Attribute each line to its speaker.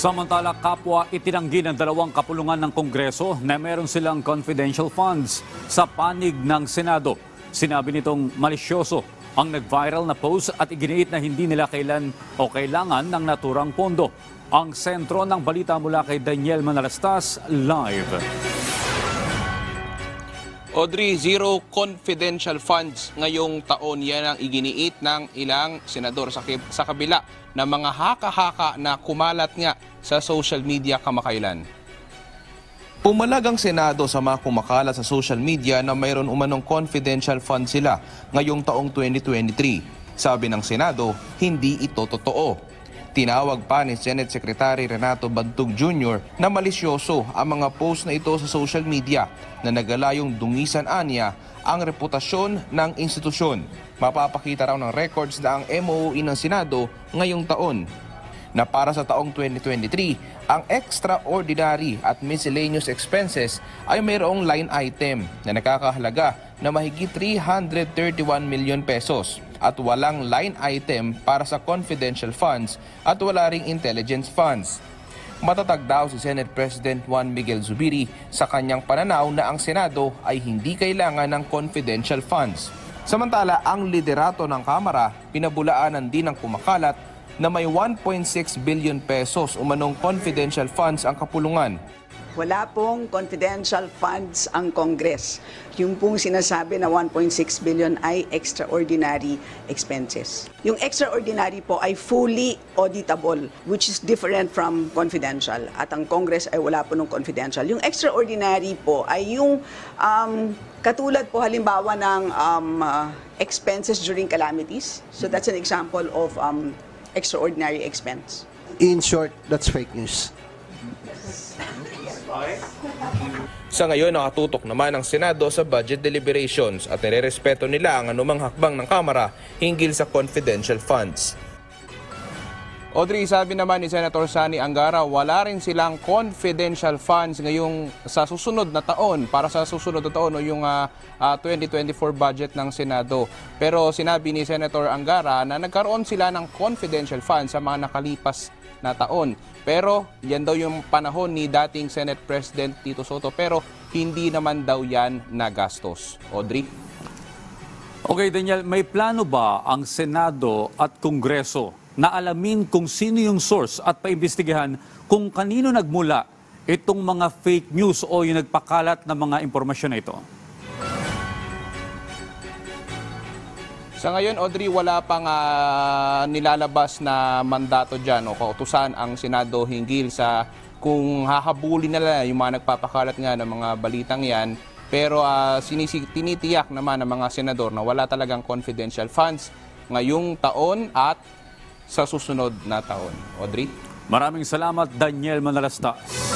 Speaker 1: Samantala, kapwa itinanggi ng dalawang kapulungan ng Kongreso na meron silang confidential funds sa panig ng Senado. Sinabi nitong malisyoso ang nag-viral na post at iginiit na hindi nila kailan o kailangan ng naturang pondo. Ang sentro ng balita mula kay Daniel Manalastas, live.
Speaker 2: Audrey, zero confidential funds ngayong taon. Yan ang iginiit ng ilang senador sa kabila ng mga haka-haka na kumalat nga sa social media kamakailan. Pumalag ang Senado sa mga kumakalat sa social media na mayroon umanong confidential funds sila ngayong taong 2023. Sabi ng Senado, hindi ito totoo. Tinawag pa ni Senate Secretary Renato Bantug Jr. na malisyoso ang mga post na ito sa social media na nagalayong dungisan anya ang reputasyon ng institusyon. Mapapakita raw ng records na ang MOE ng Senado ngayong taon na para sa taong 2023, ang extraordinary at miscellaneous expenses ay mayroong line item na nakakahalaga na mahigit 331 million pesos at walang line item para sa confidential funds at wala ring intelligence funds. Matatag daw si Senate President Juan Miguel Zubiri sa kanyang pananaw na ang Senado ay hindi kailangan ng confidential funds. Samantala, ang liderato ng Kamara pinabulaanan din ng kumakalat na may 1.6 billion pesos umanong confidential funds ang kapulungan.
Speaker 3: Wala pong confidential funds ang Congress. Yung pong sinasabi na 1.6 billion ay extraordinary expenses. Yung extraordinary po ay fully auditable, which is different from confidential. At ang Congress ay wala po ng confidential. Yung extraordinary po ay yung katulad po halimbawa ng expenses during calamities. So that's an example of extraordinary expense.
Speaker 4: In short, that's fake news.
Speaker 2: Sa ngayon, nakatutok naman ang Senado sa budget deliberations at nirerespeto nila ang anumang hakbang ng Kamara hinggil sa confidential funds. Audrey, sabi naman ni Senator Sani Angara, wala rin silang confidential funds ngayong sa susunod na taon, para sa susunod na taon o yung 2024 budget ng Senado. Pero sinabi ni Senator Angara na nagkaroon sila ng confidential funds sa mga nakalipas na taon. Pero yan daw yung panahon ni dating Senate President Tito Soto, pero hindi naman daw yan nagastos. Audrey?
Speaker 1: Okay, Daniel, may plano ba ang Senado at Kongreso na alamin kung sino yung source at paimbestigahan kung kanino nagmula itong mga fake news o yung nagpakalat ng mga impormasyon na ito?
Speaker 2: Sa ngayon, Audrey, wala pang nilalabas na mandato dyan o kautusan ang Senado hinggil sa kung hahabulin nila yung mga nagpapakalat nga ng mga balitang yan. Pero tinitiyak naman ng mga senador na wala talagang confidential funds ngayong taon at sa susunod na taon. Audrey?
Speaker 1: Maraming salamat, Daniel Manalastas.